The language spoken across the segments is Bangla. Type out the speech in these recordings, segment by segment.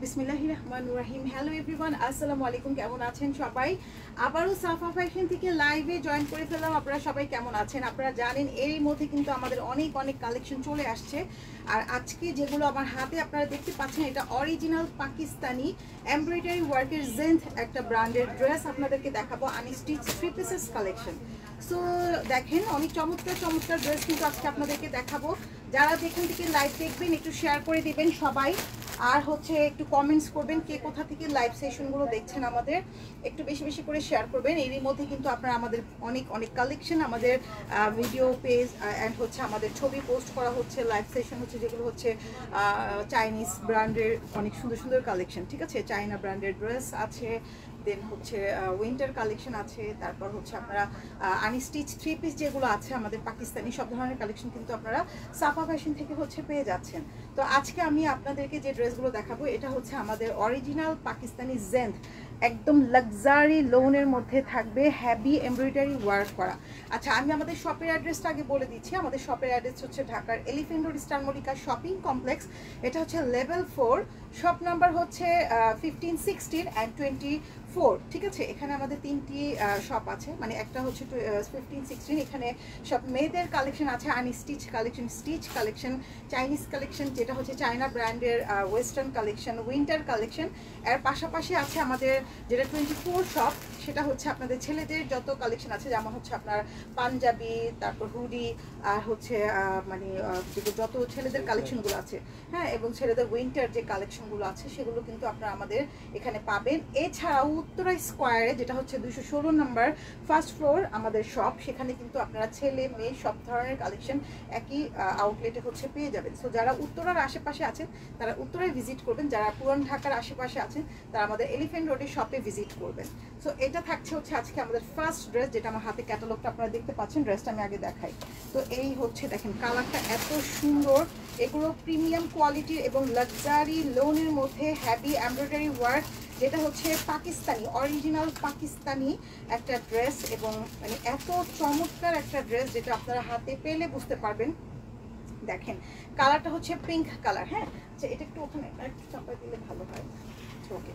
বিসমিল্লাহির রহমানির রহিম। হ্যালো এভরিওয়ান, আসসালামু আলাইকুম। কেমন আছেন সবাই? আবারও সাফা ফ্যাশন থেকে লাইভে জয়েন করে ফেললাম। আপনারা সবাই কেমন আছেন? আপনারা জানেন এরই মধ্যে কিন্তু আমাদের অনেক কালেকশন চলে আসছে। আর আজকে যেগুলো আমার হাতে আপনারা দেখতে পাচ্ছেন, এটা অরিজিনাল পাকিস্তানি এমব্রয়ডারি ওয়ার্কের জেন্থ একটা ব্র্যান্ডের ড্রেস আপনাদেরকে দেখাবো, আনস্টিচ 3 পিসেস কালেকশন। সো দেখেন, অনেক চমৎকার চমৎকার ড্রেস কিন্তু আজকে আপনাদেরকে দেখাবো। যারা যেখান থেকে লাইভ দেখবেন একটু শেয়ার করে দিবেন সবাই, আর হচ্ছে একটু কমেন্টস করবেন কে কোথা থেকে লাইভ সেশনগুলো দেখছেন, আমাদের একটু বেশি বেশি করে শেয়ার করবেন। এরই মধ্যে কিন্তু আপনারা আমাদের অনেক কালেকশন আমাদের ভিডিও পেজ অ্যান্ড হচ্ছে আমাদের ছবি পোস্ট করা হচ্ছে, লাইভ সেশন হচ্ছে, যেগুলো হচ্ছে চাইনিজ ব্র্যান্ডের অনেক সুন্দর সুন্দর কালেকশন। ঠিক আছে, চাইনা ব্র্যান্ডের ড্রেস আছে, দেন হচ্ছে উইন্টার কালেকশন আছে, তারপর হচ্ছে আপনারা আনস্টিচ 3 পিস যেগুলো আছে আমাদের পাকিস্তানি, সব ধরনের কালেকশন কিন্তু আপনারা সাফা ফ্যাশন থেকে হচ্ছে পেয়ে যাচ্ছেন। তো আজকে আমি আপনাদেরকে যে ড্রেসগুলো দেখাবো, এটা হচ্ছে আমাদের অরিজিনাল পাকিস্তানি জেন্থ, একদম লাক্সারি লোনের মধ্যে থাকবে, হ্যাভি এমব্রয়ডারি ওয়ার্ক করা। আচ্ছা, আমি আমাদের শপের অ্যাড্রেসটা আগে বলে দিচ্ছি। আমাদের শপের অ্যাড্রেস হচ্ছে ঢাকার elephant road star Mallika shopping complex. এটা হচ্ছে লেভেল 4, শপ নাম্বার হচ্ছে 15, 16 অ্যান্ড 24। ঠিক আছে, এখানে আমাদের 3টি শপ আছে, মানে একটা হচ্ছে 15, 16, এখানে সব মেয়েদের কালেকশন আছে, unstitch collection, stitch collection, Chinese collection যেটা হচ্ছে চায়না ব্র্যান্ডের, ওয়েস্টার্ন কালেকশন, উইন্টার কালেকশন। এর পাশাপাশি আছে আমাদের যেটা 24 শপ, সেটা হচ্ছে আপনাদের ছেলেদের যত কালেকশন আছে, যেমন হচ্ছে আপনার পাঞ্জাবি, তারপর হুডি, আর হচ্ছে মানে যত ছেলেদের কালেকশনগুলো আছে, হ্যাঁ, এবং ছেলেদের উইন্টার যে কালেকশনগুলো আছে সেগুলো কিন্তু আপনারা আমাদের এখানে পাবেন। এছাড়াও উত্তরা স্কোয়ারে, যেটা হচ্ছে 216 নম্বর ফার্স্ট ফ্লোর আমাদের শপ, সেখানে কিন্তু আপনারা ছেলে মেয়ে সব ধরনের কালেকশন একই আউটলেটে হচ্ছে পেয়ে যাবেন। সো যারা উত্তরার আশেপাশে আছেন তারা উত্তরায় ভিজিট করবেন, যারা পুরান ঢাকার আশেপাশে আছেন তারা আমাদের এলিফ্যান্ট রোডের শপে ভিজিট করবেন। সো এটা থাকছে হচ্ছে আজকে আমাদের ফার্স্ট ড্রেস, যেটা আমার হাতে ক্যাটালগটা আপনারা দেখতে পাচ্ছেন। ড্রেসটা আমি আগে দেখাই। তো এই হচ্ছে, দেখেন কালারটা এত সুন্দর, এগুলো প্রিমিয়াম কোয়ালিটির এবং লাক্সারি লোনের মধ্যে হ্যাভি এমব্রয়ডারি ওয়ার্ক, যেটা হচ্ছে পাকিস্তানি অরিজিনাল পাকিস্তানি একটা ড্রেস, এবং মানে এত চমৎকার একটা ড্রেস যেটা আপনারা হাতে পেলে বুঝতে পারবেন। দেখেন কালারটা হচ্ছে পিঙ্ক কালার। হ্যাঁ, আচ্ছা, এটা একটু ওখানে একটু চাপা দিলে ভালো হয়। ওকে,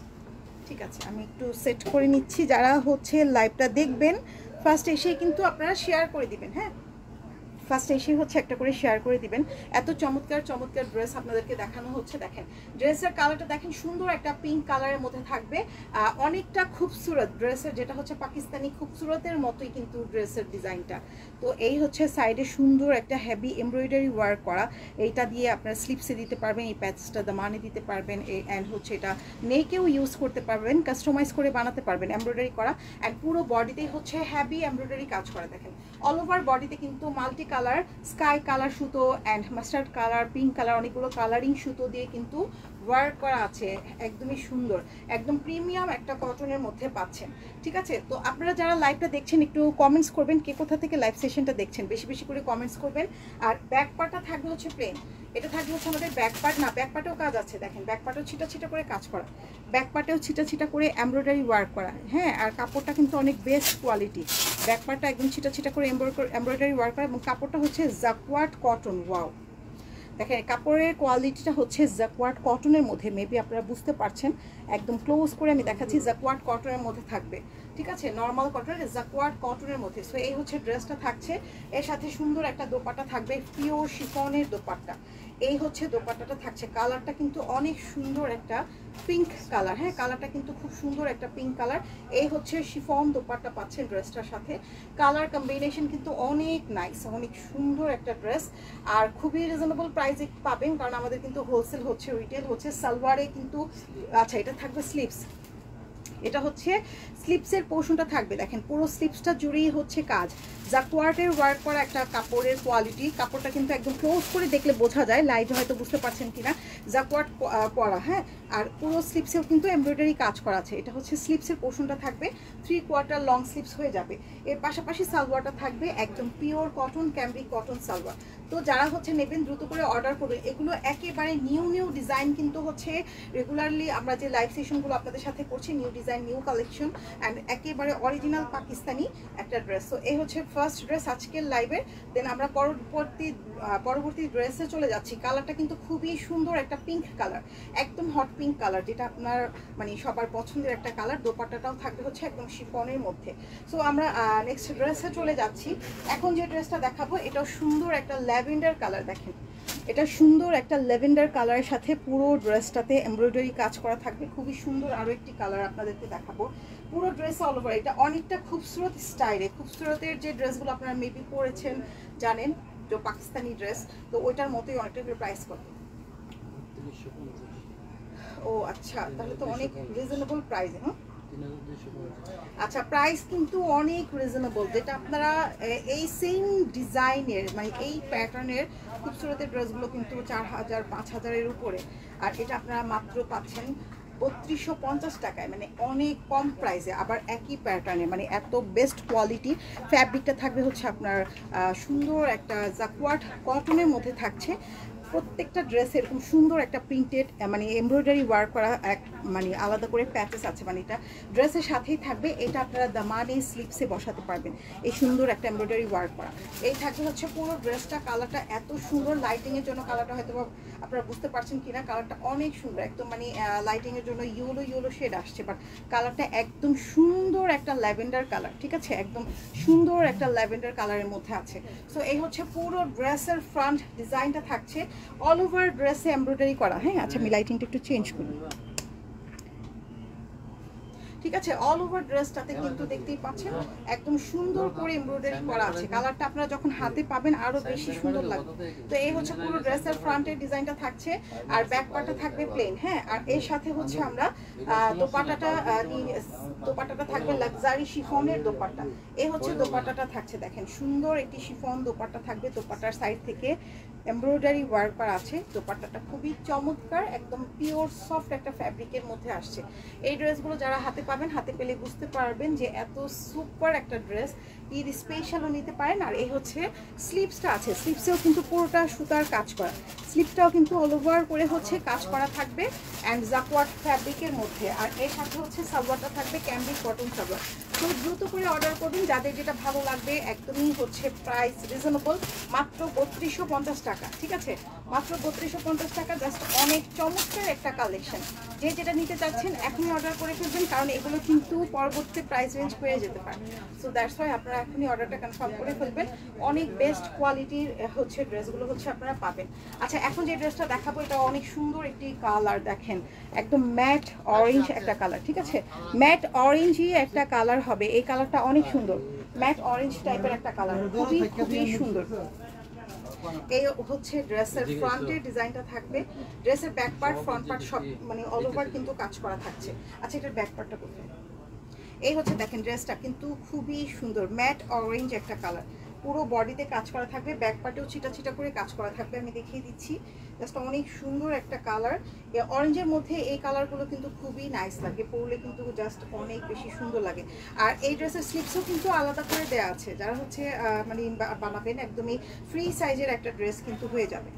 ঠিক আছে, আমি একটু সেট করে নিচ্ছি। যারা হচ্ছে লাইভটা দেখবেন ফার্স্ট এসেই কিন্তু আপনারা শেয়ার করে দিবেন। হ্যাঁ, ফার্স্ট এসে হচ্ছে একটা করে শেয়ার করে দিবেন। এত চমৎকার চমৎকার ড্রেস আপনাদেরকে দেখানো হচ্ছে। দেখেন ড্রেসের কালারটা দেখেন, সুন্দর একটা পিঙ্ক কালারের মধ্যে থাকবে, অনেকটা খুবসুরত ড্রেসের, যেটা হচ্ছে পাকিস্তানি খুবসুরতের মতোই কিন্তু ড্রেসের ডিজাইনটা। তো এই হচ্ছে সাইডে সুন্দর একটা হেভি এমব্রয়ডারি ওয়ার্ক করা, এইটা দিয়ে আপনারা স্লিপসে দিতে পারবেন, এই প্যাচটা দামানে দিতে পারবেন, অ্যান্ড হচ্ছে এটা নেকেও ইউজ করতে পারবেন, কাস্টমাইজ করে বানাতে পারবেন এমব্রয়ডারি করা। অ্যান্ড পুরো বডিতেই হচ্ছে হ্যাভি এমব্রয়ডারি কাজ করা। দেখেন অল ওভার বডিতে কিন্তু মাল্টি কালার, স্কাই কালার সুতো and mustard colour, pink colour, অনেকগুলো কালারিং সুতো দিয়ে কিন্তু ওয়ার্ক করা আছে। একদমই সুন্দর, একদম প্রিমিয়াম একটা কটনের মধ্যে পাচ্ছেন। ঠিক আছে, তো আপনারা যারা লাইভটা দেখছেন একটু কমেন্টস করবেন কে কোথা থেকে লাইভ সেশনটা দেখছেন, বেশি বেশি করে কমেন্টস করবেন। আর ব্যাক পার্টটা থাকবে হচ্ছে প্লেন, এটা থাকবে হচ্ছে আমাদের ব্যাক পার্ট না, ব্যাক পার্টেও কাজ আছে। দেখেন ব্যাক পার্টেও ছিটা ছিটা করে কাজ করা, ব্যাক পার্টেও ছিটা ছিটা করে এমব্রয়ডারি ওয়ার্ক করা। হ্যাঁ, আর কাপড়টা কিন্তু অনেক বেস্ট কোয়ালিটি, ব্যাক পার্টটা একদম ছিটা ছিটা করে এমব্রয়ডারি ওয়ার্ক করা, এবং কাপড়টা হচ্ছে জাকওয়ার্ড কটন। ওয়াও, দেখেন কাপড়ের কোয়ালিটিটা হচ্ছে জাকওয়ার্ড কটনের মধ্যে, মেবি আপনারা বুঝতে পারছেন, একদম ক্লোজ করে আমি দেখাচ্ছি, জাকওয়ার্ড কটনের মধ্যে থাকবে। ঠিক আছে, নর্মাল কটনের জাকওয়ার্ড কটনের মধ্যে। সো এই হচ্ছে ড্রেসটা থাকছে, এর সাথে সুন্দর একটা দোপাট্টা থাকবে, পিওর শিফনের দোপাট্টা। এই হচ্ছে দোপাট্টাটা থাকছে, কালারটা কিন্তু অনেক সুন্দর একটা পিঙ্ক কালার। হ্যাঁ, কালারটা কিন্তু খুব সুন্দর একটা পিঙ্ক কালার। এই হচ্ছে শিফন দোপাট্টা পাচ্ছেন ড্রেসটার সাথে, কালার কম্বিনেশন কিন্তু অনেক নাইস, অনেক সুন্দর একটা ড্রেস, আর খুবই রিজনেবল প্রাইসে পাবেন, কারণ আমাদের কিন্তু হোলসেল হচ্ছে, রিটেল হচ্ছে। সালোয়ারে কিন্তু আচ্ছা, এটা থাকবে স্লিভস, এটা হচ্ছে স্লিপসের পোর্শনটা থাকবে। দেখেন পুরো স্লিপসটা জুড়েই হচ্ছে কাজ, জাকওয়ার্ডের ওয়ার্ক করা একটা কাপড়ের কোয়ালিটি। কাপড়টা কিন্তু একদম ক্লোজ করে দেখলে বোঝা যায়, লাইভে হয়তো বুঝতে পারছেন কিনা, জাকওয়ার্ড পরা। হ্যাঁ, আর পুরো স্লিপসেও কিন্তু এমব্রয়ডারি কাজ করা আছে। এটা হচ্ছে স্লিপসের পোর্শনটা থাকবে, 3/4 লং স্লিপস হয়ে যাবে। এর পাশাপাশি সালোয়ারটা থাকবে একদম pure cotton, cambric cotton salwar. তো যারা হচ্ছে নেবেন দ্রুত করে অর্ডার করবেন। এগুলো একেবারে নিউ ডিজাইন কিন্তু হচ্ছে, রেগুলারলি আমরা যে লাইভ সেশনগুলো আপনাদের সাথে করছি new design design, new collection and একেবারে অরিজিনাল পাকিস্তানি একটা ড্রেস। সো এই হচ্ছে ফার্স্ট ড্রেস আজকের লাইভের। দেন আমরা পরবর্তী ড্রেসে চলে যাচ্ছি। কালারটা কিন্তু খুবই সুন্দর একটা পিঙ্ক কালার, একদম হট পিঙ্ক কালার, যেটা আপনার মানে সবার পছন্দের একটা কালার। দোপাট্টাটাও থাকবে হচ্ছে একদম শিফনের মধ্যে। সো আমরা নেক্সট ড্রেসে চলে যাচ্ছি। এখন যে ড্রেসটা দেখাবো এটাও সুন্দর একটা ল্যাভেন্ডার কালার। দেখেন এটা সুন্দর একটা ল্যাভেন্ডার কালারের সাথে পুরো ড্রেসটাতে এমব্রয়ডারি কাজ করা থাকবে, খুবই সুন্দর। আরও একটি কালার আপনাদেরকে দেখাবো। পুরো ড্রেস অল ওভার এটা অনেকটা খুবসুরত স্টাইলে, খুবসুরতের যে ড্রেসগুলো আপনারা মেবি পরেছেন জানেন, তো পাকিস্তানি ড্রেস, তো ওইটার মতোই অনেকটা প্রাইস কত? ও আচ্ছা, তাহলে তো অনেক রিজনেবল প্রাইস। হ্যাঁ আচ্ছা, প্রাইস কিন্তু অনেক রিজনেবল, যেটা আপনারা এই সেম ডিজাইনের মানে এই প্যাটার্নের খুবসুরতের ড্রেসগুলো কিন্তু 4000 5000-এর উপরে, আর এটা আপনারা মাত্র পাচ্ছেন 3250 টাকায়, মানে অনেক কম প্রাইসে, আবার একই প্যাটার্নে, মানে এত বেস্ট কোয়ালিটি। ফ্যাব্রিকটা থাকবে হচ্ছে আপনার সুন্দর একটা জাকুয়ার্ড কটনের মধ্যে থাকছে। প্রত্যেকটা ড্রেসে এরকম সুন্দর একটা প্রিন্টেড মানে এমব্রয়ডারি ওয়ার্ক করা এক মানে আলাদা করে প্যাচেস আছে, মানে এটা ড্রেসের সাথেই থাকবে। এটা আপনারা দামানে স্লিপসে বসাতে পারবেন, এই সুন্দর একটা এমব্রয়ডারি ওয়ার্ক করা। এই থাকবে হচ্ছে পুরো ড্রেসটা। কালারটা এত সুন্দর, লাইটিংয়ের জন্য কালারটা হয়তো আপনারা বুঝতে পারছেন কিনা, কালারটা অনেক সুন্দর, একদম মানে লাইটিংয়ের জন্য ইয়েলো শেড আসছে, বাট কালারটা একদম সুন্দর একটা ল্যাভেন্ডার কালার। ঠিক আছে, একদম সুন্দর একটা ল্যাভেন্ডার কালারের মধ্যে আছে। সো এই হচ্ছে পুরো ড্রেসের ফ্রন্ট ডিজাইনটা থাকছে অল ওভার ড্রেসে এমব্রয়ডারি করা। হ্যাঁ আচ্ছা, আমি লাইটিংটা একটু চেঞ্জ করি। ঠিক আছে, অল ওভার ড্রেসটাতে কিন্তু দেখতেই পাচ্ছেন একদম সুন্দর করে এমব্রয়ডারি করা আছে। কালারটা আপনারা যখন হাতে পাবেন আরো বেশি সুন্দর লাগবে। তো এই হচ্ছে পুরো ড্রেসের ফ্রন্টের ডিজাইনটা থাকছে, আর ব্যাক পার্টটা থাকবে প্লেন। হ্যাঁ, আর এর সাথে হচ্ছে আমরা দোপাট্টাটা থাকবে লাক্সারি শিফনের দোপাট্টা। এই হচ্ছে দোপাট্টাটা থাকছে, দেখেন সুন্দর একটি শিফন দোপাট্টা থাকবে। দোপাট্টার সাইড থেকে এমব্রয়ডারি ওয়ার্ক করা আছে। দোপাট্টাটা খুবই চমৎকার, একদম পিওর সফট একটা ফ্যাব্রিকের মধ্যে আসছে। এই ড্রেসগুলো যারা হাতে পাবেন, হাতে পেলে বুঝতে পারবেন যে এত সুপার একটা ড্রেস, ঈদ স্পেশালও নিতে পারেন। আর এই হচ্ছে স্লিভসটা আছে, স্লিভসেও কিন্তু পুরোটা সুতার কাজ করা, স্লিভসটাও কিন্তু অল ওভার করে হচ্ছে কাজ করা থাকবে অ্যান্ড জাকওয়ার্ড ফ্যাব্রিকের মধ্যে। আর এর সাথে হচ্ছে সালোয়ারটা থাকবে ক্যামব্রিক কটন সালোয়ার। তো দ্রুত করে অর্ডার করবেন যাদের যেটা ভালো লাগবে। একদমই হচ্ছে প্রাইস রিজনেবল, মাত্র 3250 টাকা। ঠিক আছে, মাত্র 3250 টাকা, জাস্ট অনেক চমৎকার একটা কালেকশন। যে যেটা নিতে চাচ্ছেন এখনই অর্ডার করে ফেলবেন, কারণ এগুলো কিন্তু পরবর্তী প্রাইস রেঞ্জ হয়ে যেতে পারে। সো দ্যাটস ওয়াই আপনারা এখনই অর্ডারটা কনফার্ম করে ফেলবেন। অনেক বেস্ট কোয়ালিটির হচ্ছে ড্রেসগুলো হচ্ছে আপনারা পাবেন। আচ্ছা, এখন যে ড্রেসটা দেখাবো এটা অনেক সুন্দর একটি কালার, দেখেন একদম ম্যাট অরেঞ্জ একটা কালার। ঠিক আছে, ম্যাট অরেঞ্জই একটা কালার হবে। এই কালারটা অনেক সুন্দর, ম্যাট অরেঞ্জ টাইপের একটা কালার, খুবই খুবই সুন্দর। এই হচ্ছে ড্রেসের ফ্রন্টের ডিজাইনটা থাকবে। ড্রেসের ব্যাক পার্ট ফ্রন্ট পার্ট সব মানে অল ওভার কিন্তু কাজ করা থাকছে। আচ্ছা, এটার ব্যাক পার্টটা কোথায়? এই হচ্ছে দেখেন ড্রেসটা কিন্তু খুবই সুন্দর, ম্যাট অরেঞ্জ একটা কালার, পুরো বডিতে কাজ করা থাকবে, ব্যাক পার্টেও ছিটা ছিটা করে কাজ করা থাকবে। আমি দেখিয়ে দিচ্ছি, জাস্ট অনেক সুন্দর একটা কালার। অরেঞ্জের মধ্যে এই কালারগুলো কিন্তু খুবই নাইস লাগে, পরলে কিন্তু জাস্ট অনেক বেশি সুন্দর লাগে। আর এই ড্রেসের স্লিপসও কিন্তু আলাদা করে দেওয়া আছে, যারা হচ্ছে মানে বানাবেন একদমই ফ্রি সাইজের একটা ড্রেস কিন্তু হয়ে যাবে।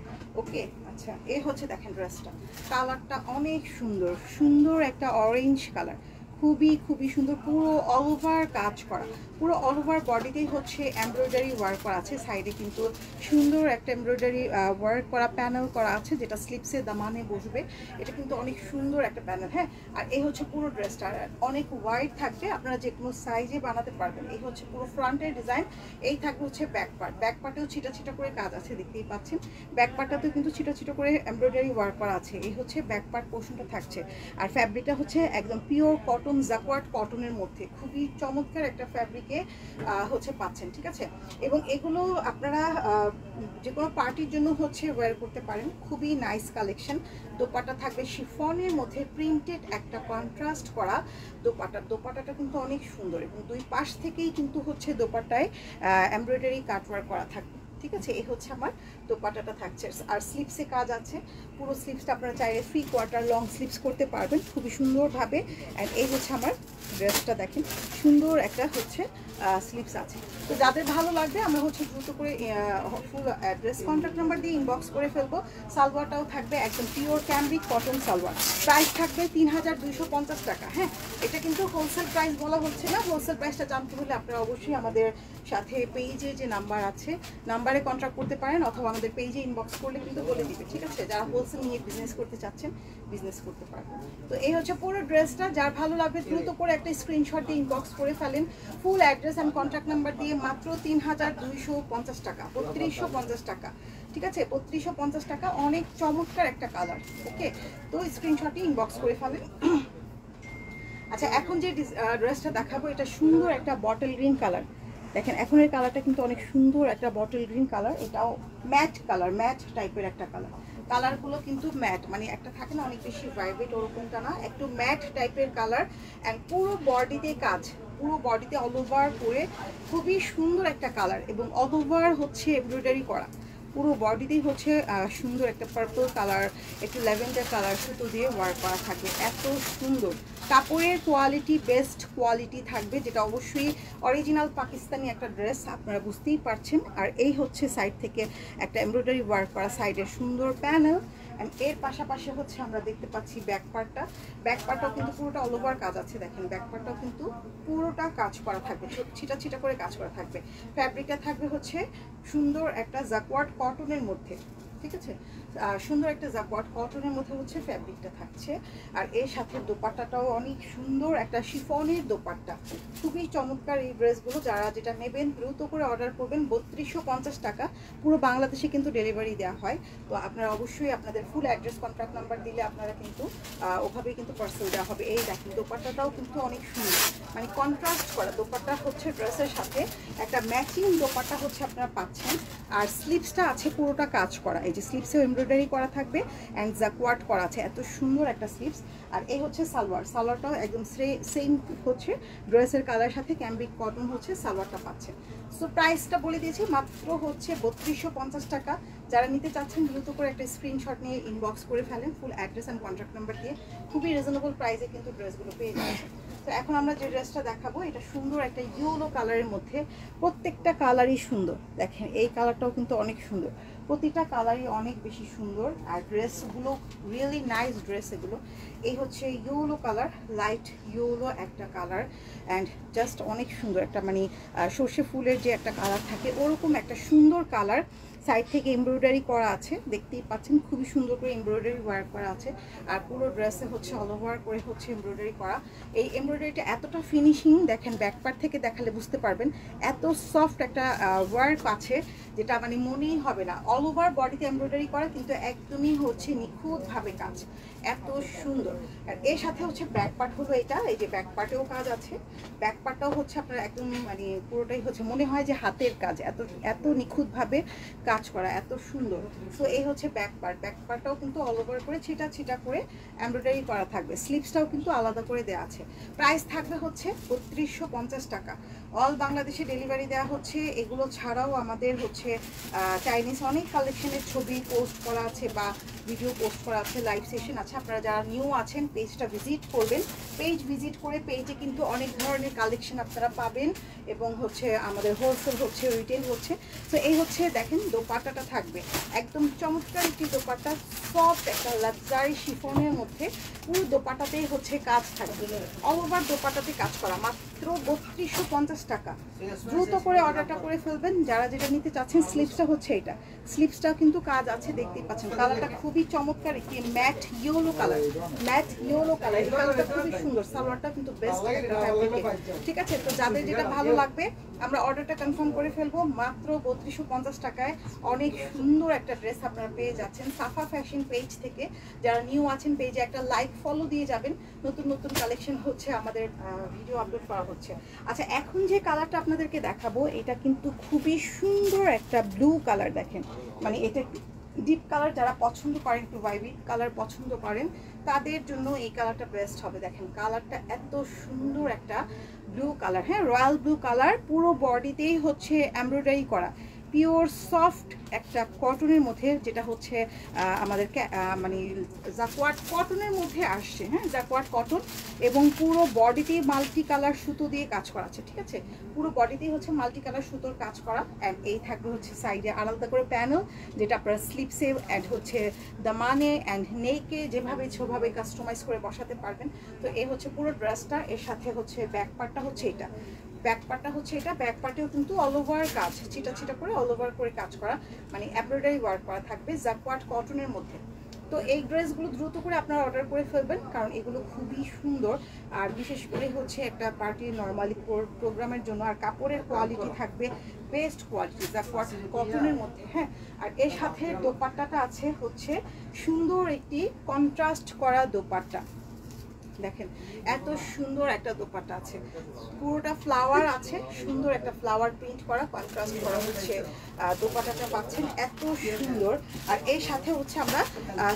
ওকে, আচ্ছা এই হচ্ছে দেখেন ড্রেসটা, কালারটা অনেক সুন্দর, সুন্দর একটা অরেঞ্জ কালার, খুবই খুবই সুন্দর, পুরো অল ওভার কাজ করা, পুরো অল ওভার বডিতেই হচ্ছে এমব্রয়ডারি ওয়ার্ক করা আছে। সাইডে কিন্তু সুন্দর একটা এমব্রয়ডারি ওয়ার্ক করা প্যানেল করা আছে, যেটা স্লিপসে দামানে বসবে। এটা কিন্তু অনেক সুন্দর একটা প্যানেল। হ্যাঁ, আর এই হচ্ছে পুরো ড্রেসটা অনেক ওয়াইড থাকবে, আপনারা যে কোনো সাইজে বানাতে পারবেন। এই হচ্ছে পুরো ফ্রন্টের ডিজাইন। এই থাকবে হচ্ছে ব্যাক পার্ট, ব্যাক পার্টেও ছিটা ছিটা করে কাজ আছে, দেখতেই পাচ্ছেন। ব্যাক পার্টটাতেও কিন্তু ছিটা ছিটা করে এমব্রয়ডারি ওয়ার্ক করা আছে। এই হচ্ছে ব্যাক পার্ট পোর্শনটা থাকছে। আর ফ্যাব্রিকটা হচ্ছে একদম পিওর কটন, জাকওয়ার্ড কটনের মধ্যে, খুবই চমৎকার একটা ফ্যাব্রিকে হচ্ছে পাচ্ছেন। ঠিক আছে, এবং এগুলো আপনারা যে কোনো পার্টির জন্য হচ্ছে ওয়্যার করতে পারেন, খুবই নাইস কালেকশন। দোপাট্টা থাকবে শিফনের মধ্যে প্রিন্টেড একটা কন্ট্রাস্ট করা দোপাট্টাটা কিন্তু অনেক সুন্দর, এবং দুই পাশ থেকেই কিন্তু হচ্ছে দোপাট্টায় এমব্রয়ডারি কাটওয়ার্ক করা থাকবে। ঠিক আছে, এই হচ্ছে আমার দোপাট্টাটা থাকছে। আর স্লিপসে কাজ আছে, পুরো স্লিপসটা আপনারা চাইলে 3/4 লং স্লিপস করতে পারবেন খুবই সুন্দরভাবে। অ্যান্ড এই হচ্ছে আমার ড্রেসটা, দেখেন সুন্দর একটা হচ্ছে স্লিপস আছে। তো যাদের ভালো লাগবে আমরা হচ্ছে দ্রুত করে ফুল অ্যাড্রেস কন্ট্যাক্ট নাম্বার দিয়ে ইনবক্স করে ফেলবো। সালোয়ারটাও থাকবে একদম pure cambric cotton salwar, price থাকবে 3250 টাকা। হ্যাঁ, এটা কিন্তু হোলসেল প্রাইস বলা হচ্ছে না। হোলসেল প্রাইসটা জানতে হলে আপনারা অবশ্যই আমাদের সাথে পেজে যে নাম্বার আছে নাম্বারে কন্ট্যাক্ট করতে পারেন, অথবা আমাদের পেজে ইনবক্স করলে কিন্তু বলে দিবে, ঠিক আছে? যারা হোলসেল নিয়ে বিজনেস করতে চাচ্ছেন বিজনেস করতে পারবেন। তো এই হচ্ছে পুরো ড্রেসটা। যার ভালো লাগবে দ্রুত করে একটা স্ক্রিনশট দিয়ে ইনবক্স করে ফেলেন full address and contact number দিয়ে, মাত্র 3250 টাকা, 3250 টাকা, ঠিক আছে? 3250 টাকা, অনেক চমৎকার একটা কালার। ওকে, তো স্ক্রিনশটে ইনবক্স করে ফেলেন। আচ্ছা, এখন যে ড্রেসটা দেখাবো এটা সুন্দর একটা বটল গ্রিন কালার। দেখেন এখন এর কালারটা কিন্তু অনেক সুন্দর একটা বটল গ্রিন কালার। এটাও ম্যাট কালার, ম্যাট টাইপের একটা কালার। কালারগুলো কিন্তু ম্যাট, মানে একটা থাকে না অনেক বেশি ভাইব্রেট, ওরকমটা না, একটু ম্যাট টাইপের কালার। অ্যান্ড পুরো বডিতে কাজ, পুরো বডিতে অল ওভার করে খুবই সুন্দর একটা কালার, এবং অল ওভার হচ্ছে এমব্রয়ডারি করা। পুরো বডিতেই হচ্ছে সুন্দর একটা পার্পল কালার, একটু ল্যাভেন্ডার কালার সুতো দিয়ে ওয়ার্ক করা থাকবে। এত সুন্দর কাপড়ের কোয়ালিটি, বেস্ট কোয়ালিটি থাকবে, যেটা অবশ্যই অরিজিনাল পাকিস্তানি একটা ড্রেস, আপনারা বুঝতেই পারছেন। আর এই হচ্ছে সাইড থেকে একটা এমব্রয়ডারি ওয়ার্ক করা সাইডের সুন্দর প্যানেল। অ্যান্ড এর পাশাপাশি হচ্ছে আমরা দেখতে পাচ্ছি ব্যাক পার্টটা। ব্যাক পার্টটাও কিন্তু পুরোটা অল ওভার কাজ আছে। দেখেন ব্যাক পার্টটাও কিন্তু পুরোটা কাজ করা থাকবে, ছিটা ছিটা করে কাজ করা থাকবে। ফ্যাব্রিকটা থাকবে হচ্ছে সুন্দর একটা জাকওয়ার্ড কটনের মধ্যে, ঠিক আছে? সুন্দর একটা জাকওয়ার্ড কটনের মধ্যে হচ্ছে ফ্যাব্রিকটা থাকছে। আর এর সাথে দোপাট্টাটাও অনেক সুন্দর একটা শিফনের দোপাট্টা, খুবই চমৎকার এই ড্রেসগুলো। যারা যেটা নেবেন দ্রুত করে অর্ডার করবেন। 3250 টাকা, পুরো বাংলাদেশে কিন্তু ডেলিভারি দেওয়া হয়। তো আপনারা অবশ্যই আপনাদের ফুল অ্যাড্রেস কন্ট্যাক্ট নাম্বার দিলে আপনারা কিন্তু ওভাবেই কিন্তু পার্সেল দেওয়া হবে। এই দেখেন দোপাট্টাটাও কিন্তু অনেক সুন্দর, মানে কন্ট্রাস্ট করা দোপাট্টা হচ্ছে ড্রেসের সাথে, একটা ম্যাচিং দোপাট্টা হচ্ছে আপনারা পাচ্ছেন। আর স্লিপসটা আছে পুরোটা কাজ করা, এই যে স্লিপসেও এমব্রয়ডারি করা থাকবে অ্যান্ড জাকওয়ার্ড করা আছে, এত সুন্দর একটা স্লিপস। আর এই হচ্ছে সালোয়ার, সালোয়ারটাও একদম সেম হচ্ছে ড্রেসের কালার সাথে ক্যামব্রিক কটন হচ্ছে সালোয়ারটা পাচ্ছে। সো প্রাইসটা বলে দিয়েছি, মাত্র হচ্ছে 3250 টাকা। যারা নিতে চাচ্ছেন দ্রুত করে একটা স্ক্রিনশট নিয়ে ইনবক্স করে ফেলেন full address and contact number দিয়ে। খুবই রিজনেবল প্রাইসে কিন্তু ড্রেসগুলো পেয়ে যাচ্ছেন। তো এখন আমরা যে ড্রেসটা দেখাবো এটা সুন্দর একটা ইয়েলো কালারের মধ্যে, প্রত্যেকটা কালারই সুন্দর। দেখেন এই কালারটাও কিন্তু অনেক সুন্দর, প্রতিটা কালারই অনেক বেশি সুন্দর। আর ড্রেসগুলো রিয়েলি নাইস ড্রেস এগুলো। এই হচ্ছে ইয়েলো কালার, লাইট ইয়েলো একটা কালার, অ্যান্ড জাস্ট অনেক সুন্দর একটা, মানে সর্ষে ফুলের যে একটা কালার থাকে ওরকম একটা সুন্দর কালার। সাইড থেকে এমব্রয়ডারি করা আছে, দেখতেই পাচ্ছেন খুবই সুন্দর করে এমব্রয়ডারি ওয়ার্ক করা আছে। আর পুরো ড্রেসে হচ্ছে অল ওভার করে হচ্ছে এমব্রয়ডারি করা। এই এমব্রয়ডারিটা এতটা ফিনিশিং, দেখেন ব্যাক পার্ট থেকে দেখালে বুঝতে পারবেন, এত সফট একটা ওয়ার্ক আছে যেটা মানে মনেই হবে না। অল ওভার বডিতে এমব্রয়ডারি করা, কিন্তু একদমই হচ্ছে নিখুঁতভাবে কাজ, এত সুন্দর। আর এর সাথে হচ্ছে ব্যাক পার্ট হলো এটা, এই যে ব্যাক পার্টেও কাজ আছে। ব্যাক পার্টটাও হচ্ছে আপনার একদম মানে পুরোটাই হচ্ছে মনে হয় যে হাতের কাজ, এত এত নিখুঁতভাবে কাজ করা, এত সুন্দর। সো এই হচ্ছে ব্যাক পার্ট, ব্যাক পার্টটাও কিন্তু অল ওভার করে ছিটা ছিটা করে এমব্রয়ডারি করা থাকবে। স্লিপসটাও কিন্তু আলাদা করে দেওয়া আছে। প্রাইস থাকবে হচ্ছে 3250 টাকা। অল বাংলাদেশে ডেলিভারি দেওয়া হচ্ছে। এগুলো ছাড়াও আমাদের হচ্ছে চাইনিজ অনেক কালেকশনের ছবি পোস্ট করা আছে বা ভিডিও পোস্ট করা আছে, লাইভ সেশন আছে। আপনারা যারা নিউ আছেন পেজটা ভিজিট করবেন, পেজ ভিজিট করে পেজে কিন্তু অনেক ধরনের কালেকশন আপনারা পাবেন, এবং হচ্ছে আমাদের হোলসেল হচ্ছে, রিটেল হচ্ছে। তো এই হচ্ছে দেখেন দোপাট্টাটা থাকবে একদম চমৎকার একটি দোপাট্টা, সফট একটা লাক্সারি শিফনের মধ্যে। পুরো দোপাট্টাতেই হচ্ছে কাজ থাকবে, অল ওভার দোপাট্টাতে কাজ করা, মাত্র 3250 টাকা। দ্রুত করে অর্ডারটা করে ফেলবেন যারা যেটা নিতে চাচ্ছেন। স্লিপসটা হচ্ছে এটা, স্লিপসটাও কিন্তু কাজ আছে, দেখতেই পাচ্ছেন। কালারটা খুবই চমৎকার, একটি matte yellow colour, matte yellow colour. এই কালারটা খুবই সুন্দর, সালোয়ারটা কিন্তু বেস্ট একটা ফ্যাব্রিকের, ঠিক আছে? তো যাদের যেটা ভালো লাগবে আমরা অর্ডারটা কনফার্ম করে ফেলবো। মাত্র 3250 টাকায় অনেক সুন্দর একটা ড্রেস আপনারা পেয়ে যাচ্ছেন সাফা ফ্যাশন পেজ থেকে। যারা নিউ আছেন পেজে একটা লাইক ফলো দিয়ে যাবেন, নতুন নতুন কালেকশন হচ্ছে আমাদের ভিডিও আপলোড করা হচ্ছে। আচ্ছা, এখন যে কালারটা আপনাদেরকে দেখাবো এটা কিন্তু খুবই সুন্দর একটা ব্লু কালার। দেখেন মানে এটা ডিপ কালার, যারা পছন্দ করেন একটু ভাইব্রেন্ট কালার পছন্দ করেন তাদের জন্য এই কালারটা বেস্ট হবে। দেখেন কালারটা এত সুন্দর একটা ব্লু কালার, হ্যাঁ রয়্যাল ব্লু কালার, পুরো বডিতেই হচ্ছে এমব্রয়ডারি করা। পিওর সফট একটা কটনের মধ্যে, যেটা হচ্ছে আমাদের মানে জাকওয়ার্ড কটনের মধ্যে আসছে। হ্যাঁ, জাকওয়ার্ড কটন এবং পুরো বডিতেই মাল্টি কালার সুতো দিয়ে কাজ করা আছে। ঠিক আছে, পুরো বডিতেই হচ্ছে মাল্টি কালার সুতোর কাজ করা। অ্যান্ড এই থাকবে হচ্ছে সাইডে আলাদা করে প্যানেল, যেটা আপনারা স্লিপসে অ্যান্ড হচ্ছে দামানে অ্যান্ড নেকে যেভাবে সেভাবে কাস্টমাইজ করে বসাতে পারবেন। তো এই হচ্ছে পুরো ড্রেসটা। এর সাথে হচ্ছে ব্যাক পার্টটা হচ্ছে এটা, ব্যাক পার্টেও কিন্তু অল ওভার কাজ, ছিটা ছিটা করে অল ওভার করে কাজ করা, মানে এমব্রয়ডারি ওয়ার্ক করা থাকবে জাকওয়ার্ড কটনের মধ্যে। তো এই ড্রেসগুলো দ্রুত করে আপনারা অর্ডার করে ফেলবেন, কারণ এগুলো খুবই সুন্দর। আর বিশেষ করে হচ্ছে একটা পার্টির নর্মালি প্রোগ্রামের জন্য। আর কাপড়ের কোয়ালিটি থাকবে বেস্ট কোয়ালিটি জাকওয়ার্ড কটনের মধ্যে। হ্যাঁ, আর এর সাথে দোপাট্টাটা আছে হচ্ছে সুন্দর একটি কন্ট্রাস্ট করা দোপাট্টা। দেখেন এত সুন্দর একটা দোপাট্টা আছে, পুরোটা ফ্লাওয়ার আছে, সুন্দর একটা ফ্লাওয়ার প্রিন্ট করা কন্ট্রাস্ট করা হচ্ছে দোপাট্টাটা পাচ্ছেন, এত সুন্দর। আর এর সাথে হচ্ছে আমরা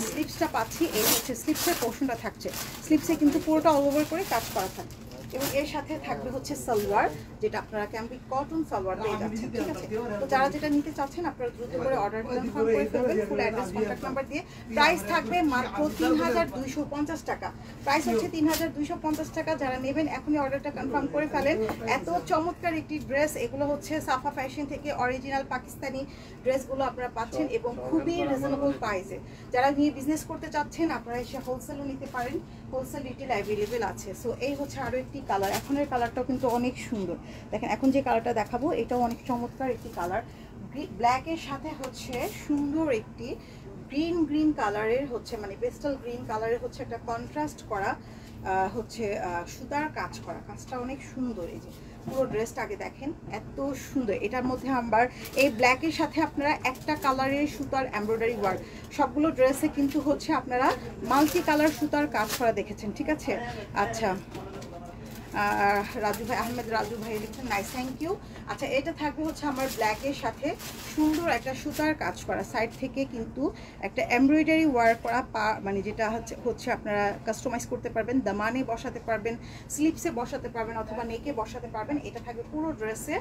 স্লিপসটা পাচ্ছি। এই হচ্ছে স্লিপসের পোর্শনটা থাকছে, স্লিপসে কিন্তু পুরোটা অল ওভার করে কাজ করা থাকে। এবং এর সাথে থাকবে হচ্ছে সালোয়ার, যেটা আপনারা ক্যাম্পিং কটন সালোয়ার পেয়ে যাচ্ছেন। ঠিক আছে, তো যারা যেটা নিতে চাচ্ছেন আপনারা দ্রুত করে অর্ডার কনফার্ম করে ফেলবেন, ফুল অ্যাড্রেস কন্ট্যাক্ট নাম্বার দিয়ে। প্রাইস থাকবে মাত্র ৩২৫০ টাকা, প্রাইস হচ্ছে ৩২৫০ টাকা। যারা নেবেন এখনই অর্ডারটা কনফার্ম করে ফেলেন। এত চমৎকার একটি ড্রেস, এগুলো হচ্ছে সাফা ফ্যাশন থেকে অরিজিনাল পাকিস্তানি ড্রেসগুলো আপনারা পাচ্ছেন এবং খুবই রিজনেবল প্রাইসে। যারা নিয়ে বিজনেস করতে চাচ্ছেন আপনারা এসে হোলসেলও নিতে পারেন, হোলসেল রিটেল অ্যাভেলেবেল আছে। সো এই হচ্ছে আরও একটি কালার, এখনের কালারটাও কিন্তু অনেক সুন্দর। দেখেন এখন যে কালারটা দেখাবো এটাও অনেক চমৎকার একটি কালার, ব্ল্যাকের সাথে হচ্ছে সুন্দর একটি গ্রিন কালারের হচ্ছে, মানে পেস্টাল গ্রিন কালারের হচ্ছে একটা কন্ট্রাস্ট করা হচ্ছে সুতার কাজ করা, কাজটা অনেক সুন্দর। এই যে পুরো ড্রেসটা আগে দেখেন এত সুন্দর। এটার মধ্যে আবার এই ব্ল্যাকের সাথে আপনারা একটা কালারের সুতার এমব্রয়ডারি ওয়ার্ক, সবগুলো ড্রেসে কিন্তু হচ্ছে আপনারা মাল্টি কালার সুতার কাজ করা দেখেছেন। ঠিক আছে, আচ্ছা রাজু ভাই, আহমেদ রাজু ভাই লিখছেন নাইস, থ্যাংক ইউ। আচ্ছা এটা থাকবে হচ্ছে আমার ব্ল্যাকের সাথে সুন্দর একটা সুতার কাজ করা, সাইড থেকে কিন্তু একটা এমব্রয়ডারি ওয়ার্ক করা মানে যেটা হচ্ছে আপনারা কাস্টমাইজ করতে পারবেন, দামানে বসাতে পারবেন, স্লিপসে বসাতে পারবেন অথবা নেকে বসাতে পারবেন। এটা থাকবে পুরো ড্রেসে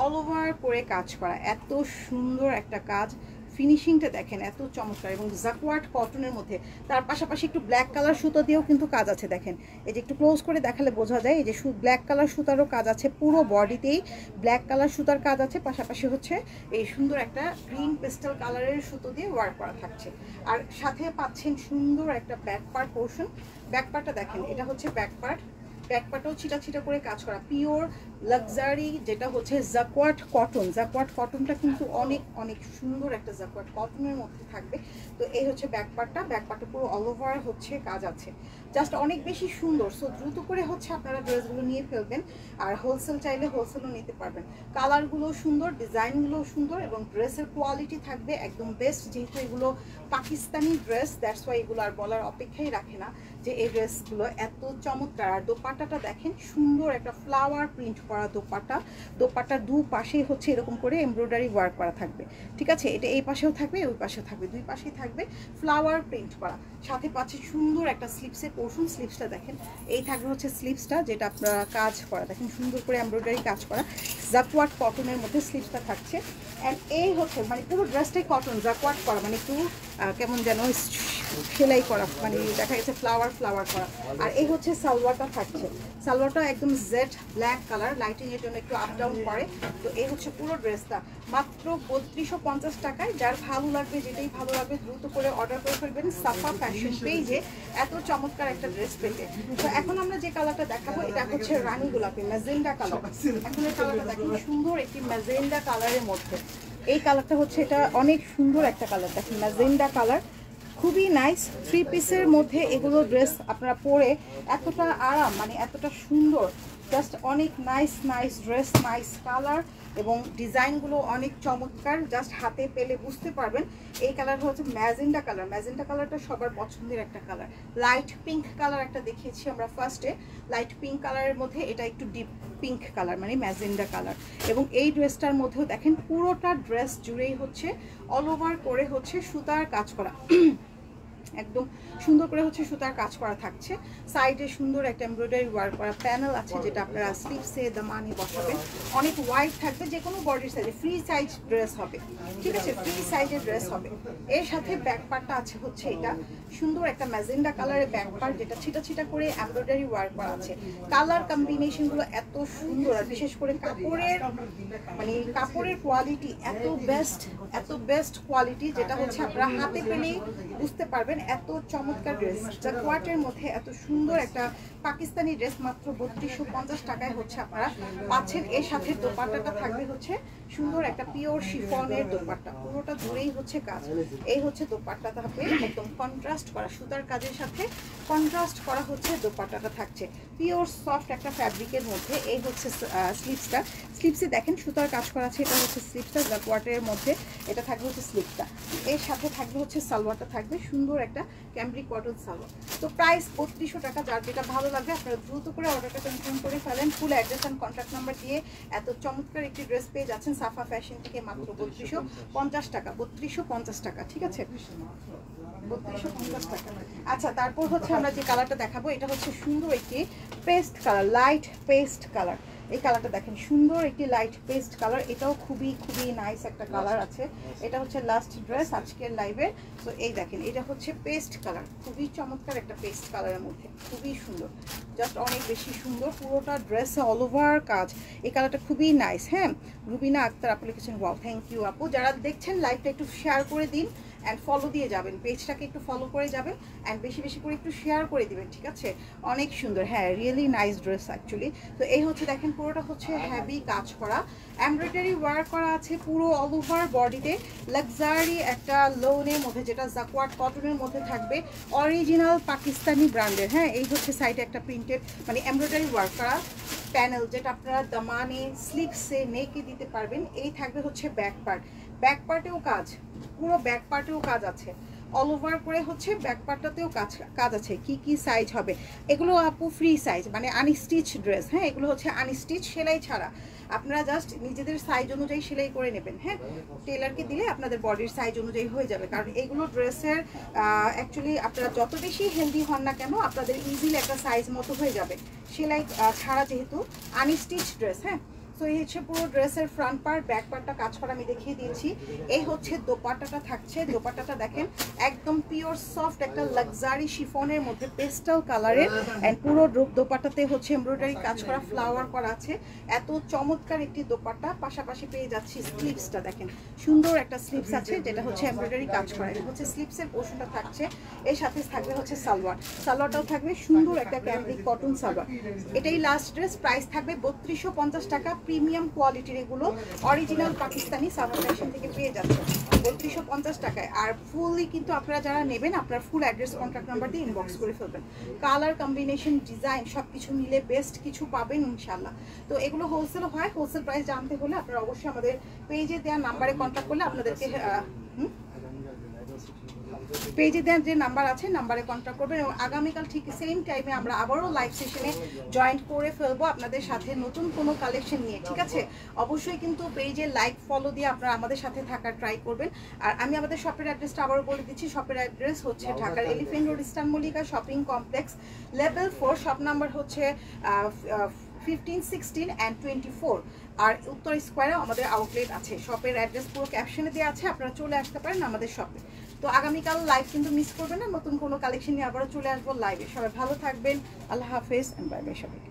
অল ওভার করে কাজ করা, এত সুন্দর একটা কাজ, ফিনিশিংটা দেখেন এত চমৎকার এবং জাকওয়ার্ড কটনের মধ্যে। তার পাশাপাশি একটু ব্ল্যাক কালার সুতো দিয়েও কিন্তু কাজ আছে। দেখেন এই যে একটু ক্লোজ করে দেখালে বোঝা যায়, এই যে ব্ল্যাক কালার সুতারও কাজ আছে, পুরো বডিতেই ব্ল্যাক কালার সুতার কাজ আছে। পাশাপাশি হচ্ছে এই সুন্দর একটা গ্রিন পেস্টাল কালারের সুতো দিয়ে ওয়ার্ক করা থাকছে। আর সাথে পাচ্ছেন সুন্দর একটা ব্যাক পার্ট পোর্শন। ব্যাক পার্টটা দেখেন, এটা হচ্ছে ব্যাক পার্ট, ব্যাক পার্টও ছিটা ছিটা করে কাজ করা, পিওর লাক্সারি যেটা হচ্ছে জাকওয়ার্ড কটন। জাকওয়ার্ড কটনটা কিন্তু অনেক অনেক সুন্দর একটা জাকওয়ার্ড কটনের মধ্যে থাকবে। তো এই হচ্ছে ব্যাক পার্টটা, ব্যাক পার্টে পুরো অল ওভার হচ্ছে কাজ আছে, জাস্ট অনেক বেশি সুন্দর। সো দ্রুত করে হচ্ছে আপনারা ড্রেসগুলো নিয়ে ফেলবেন, আর হোলসেল চাইলে হোলসেলও নিতে পারবেন। কালারগুলো সুন্দর, ডিজাইনগুলো সুন্দর এবং ড্রেসের কোয়ালিটি থাকবে একদম বেস্ট। যেহেতু এগুলো পাকিস্তানি ড্রেস, দ্যাটস ওয়াই এগুলো আর বলার অপেক্ষাই রাখে না যে এই ড্রেসগুলো এত চমৎকার। আর দোপাট্টাটা দেখেন, সুন্দর একটা ফ্লাওয়ার প্রিন্ট করা দোপাট্টা, দোপাট্টার দু পাশেই হচ্ছে এরকম করে এমব্রয়ডারি ওয়ার্ক করা থাকবে। ঠিক আছে, এটা এই পাশেও থাকবে ওই পাশেও থাকবে, দুই পাশেই থাকবে ফ্লাওয়ার প্রিন্ট করা। সাথে পাচ্ছে সুন্দর একটা স্লিপসের পোর্শন, স্লিপসটা দেখেন, এই থাকবে হচ্ছে স্লিপসটা যেটা আপনারা কাজ করা, দেখেন সুন্দর করে এমব্রয়ডারি কাজ করা জাকওয়ার্ড কটনের মধ্যে স্লিপসটা থাকছে। অ্যান্ড এই হচ্ছে মানে পুরো ড্রেসটাই কটন জাকওয়ার্ড করা, মানে একটু কেমন যেন সেলাই করা, মানে দেখা গেছে ফ্লাওয়ার করা। আর এই হচ্ছে সালোয়ারটা থাকছে, সালোয়ারটা একদম জেড ব্ল্যাক কালার, লাইটিং এর জন্য একটু আপ ডাউন করে। তো এই হচ্ছে পুরো ড্রেসটা মাত্র ৩২৫০ টাকায়। যার ভালো লাগবে, যেটাই ভালো লাগবে দ্রুত করে অর্ডার করে ফেলবেন সাফা ফ্যাশন পেজে, এত চমৎকার একটা ড্রেস পেতে। তো এখন আমরা যে কালারটা দেখাবো এটা হচ্ছে রানী গোলাপি ম্যাজেন্ডা কালার। এখন এই কালারটা দেখেন, সুন্দর একটি ম্যাজেন্ডা কালারের মধ্যে। এই কালারটা হচ্ছে, এটা অনেক সুন্দর একটা কালার, দেখেন ম্যাজেন্ডা কালার, খুবই নাইস। থ্রি পিসের মধ্যে এগুলো ড্রেস আপনারা পরে এতটা আরাম, মানে এতটা সুন্দর, জাস্ট অনেক নাইস ড্রেস, নাইস কালার এবং ডিজাইনগুলো অনেক চমৎকার। জাস্ট হাতে পেলে বুঝতে পারবেন। এই কালার হচ্ছে ম্যাজেন্ডা কালার, ম্যাজেন্ডা কালারটা সবার পছন্দের একটা কালার। লাইট পিঙ্ক কালার একটা দেখিয়েছি আমরা ফার্স্টে, লাইট পিঙ্ক কালারের মধ্যে এটা একটু ডিপ পিঙ্ক কালার, মানে ম্যাজেন্ডা কালার। এবং এই ড্রেসটার মধ্যেও দেখেন পুরোটা ড্রেস জুড়েই হচ্ছে অল ওভার করে হচ্ছে সুতার কাজ করা, একদম সুন্দর করে হচ্ছে সুতার কাজ করা থাকছে। সাইডে সুন্দর একটা এমব্রয়ডারি ওয়ার্ক করা প্যানেল আছে, যেটা আপনারা স্লিভসে দামানি বসাবেন। অনেক ওয়াইড থাকবে, যে কোনো বডির সাইজে ফ্রি সাইজ ড্রেস হবে, ঠিক আছে, ফ্রি সাইজের ড্রেস হবে। এর সাথে ব্যাক পার্টটা আছে হচ্ছে এটা সুন্দর একটা ম্যাজেন্ডা কালারের ব্যাক পার্ট, যেটা ছিটা ছিটা করে এমব্রয়ডারি ওয়ার্ক করা আছে। কালার কম্বিনেশনগুলো এত সুন্দর, আর বিশেষ করে কাপড়ের মানে কাপড়ের কোয়ালিটি এত বেস্ট কোয়ালিটি, যেটা হচ্ছে আপনারা হাতে পেলেই বুঝতে পারবেন। এত চমৎকার ড্রেস, জাকওয়াটের মধ্যে এত সুন্দর একটা পাকিস্তানি ড্রেস মাত্র 3250 টাকায় হচ্ছে আপনারা পাচ্ছেন। এর সাথে দোপাট্টাটা থাকবে হচ্ছে সুন্দর একটা পিওর শিফনের দোপাট্টা, পুরোটা ধরেই হচ্ছে কাজ। এই হচ্ছে দোপাট্টা থাকবে একদম কন্ট্রাস্ট করা, সুতার কাজের সাথে কন্ট্রাস্ট করা হচ্ছে দোপাট্টাটা থাকছে পিওর সফট একটা ফ্যাব্রিকের মধ্যে। এই হচ্ছে স্লিভসটা, স্লিভসে দেখেন সুতার কাজ করা আছে, এটা হচ্ছে স্লিভসটা জাকওয়াটের মধ্যে, এটা থাকবে হচ্ছে স্লিভসটা। এর সাথে থাকবে হচ্ছে সালোয়ারটা থাকবে সুন্দর একটা ক্যামব্রিক কটন সালোয়ার। তো প্রাইস 3200 টাকা। যার যেটা ভালো লাগবে আপনারা দ্রুত করে অর্ডারটা কনফার্ম করে ফেলেন। Full address and contact number দিয়ে এত চমৎকার একটি ড্রেস পেয়ে যাচ্ছেন সাফা ফ্যাশন থেকে মাত্র 3250 টাকা। 3250 টাকা, ঠিক আছে, 3250 টাকা। আচ্ছা, তারপর হচ্ছে আমরা যে কালারটা দেখাবো, এটা হচ্ছে সুন্দর একটি paste colour, light paste colour. এই কালারটা দেখেন, সুন্দর একটি লাইট পেস্ট কালার, এটাও খুবই নাইস একটা কালার আছে। এটা হচ্ছে লাস্ট ড্রেস আজকের লাইভে। তো এই দেখেন, এটা হচ্ছে পেস্ট কালার, খুবই চমৎকার একটা পেস্ট কালারের মধ্যে, খুবই সুন্দর, জাস্ট অনেক বেশি সুন্দর। পুরোটা ড্রেসে অল ওভার কাজ। এই কালারটা খুবই নাইস। হ্যাঁ, রুবিনা আক্তার আপু লিখেছেন, ওয়াও, থ্যাংক ইউ আপু। যারা দেখছেন লাইভটা একটু শেয়ার করে দিন অ্যান্ড ফলো দিয়ে যাবেন, পেজটাকে একটু ফলো করে যাবেন অ্যান্ড বেশি বেশি করে একটু শেয়ার করে দিবেন, ঠিক আছে। অনেক সুন্দর, হ্যাঁ, রিয়েলি নাইস ড্রেস অ্যাকচুয়ালি। তো এই হচ্ছে দেখেন, পুরোটা হচ্ছে হ্যাভি কাজ করা, এমব্রয়ডারি ওয়ার্ক করা আছে পুরো অল ওভার বডিতে। লাক্সারি একটা লোনের মধ্যে, যেটা জাকওয়াট কটনের মধ্যে থাকবে, অরিজিনাল পাকিস্তানি ব্র্যান্ডের। হ্যাঁ, এই হচ্ছে সাইডে একটা প্রিন্টেড মানে এমব্রয়ডারি ওয়ার্ক করা প্যানেল, যেটা আপনারা দামানে স্লিভসে নেকে দিতে পারবেন। এই থাকবে হচ্ছে ব্যাক পার্ট, ব্যাক পার্টেও কাজ, পুরো ব্যাক পার্টেও কাজ আছে, অল ওভার করে হচ্ছে ব্যাক পার্টটাতেও কাজ আছে। কি সাইজ হবে এগুলো আপু? ফ্রি সাইজ, মানে আনস্টিচ ড্রেস। হ্যাঁ, এগুলো হচ্ছে আনস্টিচ, সেলাই ছাড়া। আপনারা জাস্ট নিজেদের সাইজ অনুযায়ী সেলাই করে নেবেন। হ্যাঁ, টেলারকে দিলে আপনাদের বডির সাইজ অনুযায়ী হয়ে যাবে, কারণ এগুলো ড্রেসের অ্যাকচুয়ালি আপনারা যত বেশি হেলদি হন না কেন, আপনাদের ইজিলি একটা সাইজ মতো হয়ে যাবে সেলাই ছাড়া, যেহেতু আনস্টিচ ড্রেস। হ্যাঁ, সো এই হচ্ছে পুরো ড্রেসের ফ্রন্ট পার্ট, ব্যাক পার্টটা কাজ করা আমি দেখিয়ে দিয়েছি। এই হচ্ছে দোপাট্টাটা থাকছে, দোপাট্টাটা দেখেন একদম পিওর সফট একটা লাক্সারি শিফনের মধ্যে পেস্টাল কালারের, অ্যান্ড পুরো দোপাট্টাতে হচ্ছে এমব্রয়ডারি কাজ করা, ফ্লাওয়ার করা আছে। এত চমৎকার একটি দোপাট্টা। পাশাপাশি পেয়ে যাচ্ছি স্লিভসটা, দেখেন সুন্দর একটা স্লিভস আছে, যেটা হচ্ছে এমব্রয়ডারি কাজ করা। এটা হচ্ছে স্লিভসের পোর্শনটা থাকছে। এর সাথে থাকবে হচ্ছে সালোয়ার, সালোয়ারটাও থাকবে সুন্দর একটা ক্যামব্রিক কটন সালোয়ার। এটাই লাস্ট ড্রেস, প্রাইস থাকবে 3250 টাকা। প্রিমিয়াম কোয়ালিটির এগুলো অরিজিনাল পাকিস্তানি সাফা ফ্যাশন থেকে পেয়ে যাচ্ছে 3250 টাকায়। আর ফুললি কিন্তু আপনারা যারা নেবেন, আপনার ফুল অ্যাড্রেস কন্ট্যাক্ট নাম্বার দিয়ে ইনবক্স করে ফেলবেন। কালার কম্বিনেশন, ডিজাইন সব কিছু মিলে বেস্ট কিছু পাবেন ইনশাল্লাহ। তো এগুলো হোলসেল হয়, হোলসেল প্রাইস জানতে হলে আপনারা অবশ্যই আমাদের পেজে দেওয়া নাম্বারে কন্ট্যাক্ট করলে আপনাদেরকে পেজে দেওয়ার যে নাম্বার আছে নাম্বারে কন্ট্যাক্ট করবেন। এবং আগামীকাল ঠিক সেম টাইমে আমরা আবারও লাইভ সেশনে জয়েন করে ফেলবো আপনাদের সাথে নতুন কোনো কালেকশন নিয়ে, ঠিক আছে। অবশ্যই কিন্তু পেজে লাইক ফলো দিয়ে আপনারা আমাদের সাথে থাকার ট্রাই করবেন। আর আমি আমাদের শপের অ্যাড্রেসটা আবারও বলে দিচ্ছি। শপের অ্যাড্রেস হচ্ছে ঢাকার elephant road, eastern Mallika shopping complex, level 4, shop number হচ্ছে 15, 16 and 24। আর উত্তর স্কোয়ারে আমাদের আউটলেট আছে। শপের অ্যাড্রেস পুরো ক্যাপশনে দেওয়া আছে, আপনারা চলে আসতে পারেন আমাদের শপে। তো আগামীকাল লাইভ কিন্তু মিস করবেন না, নতুন কোনো কালেকশন নিয়ে আবারও চলে আসবো লাইভে। সবাই ভালো থাকবেন, আল্লাহ হাফেজ, বাই বাই সবাইকে।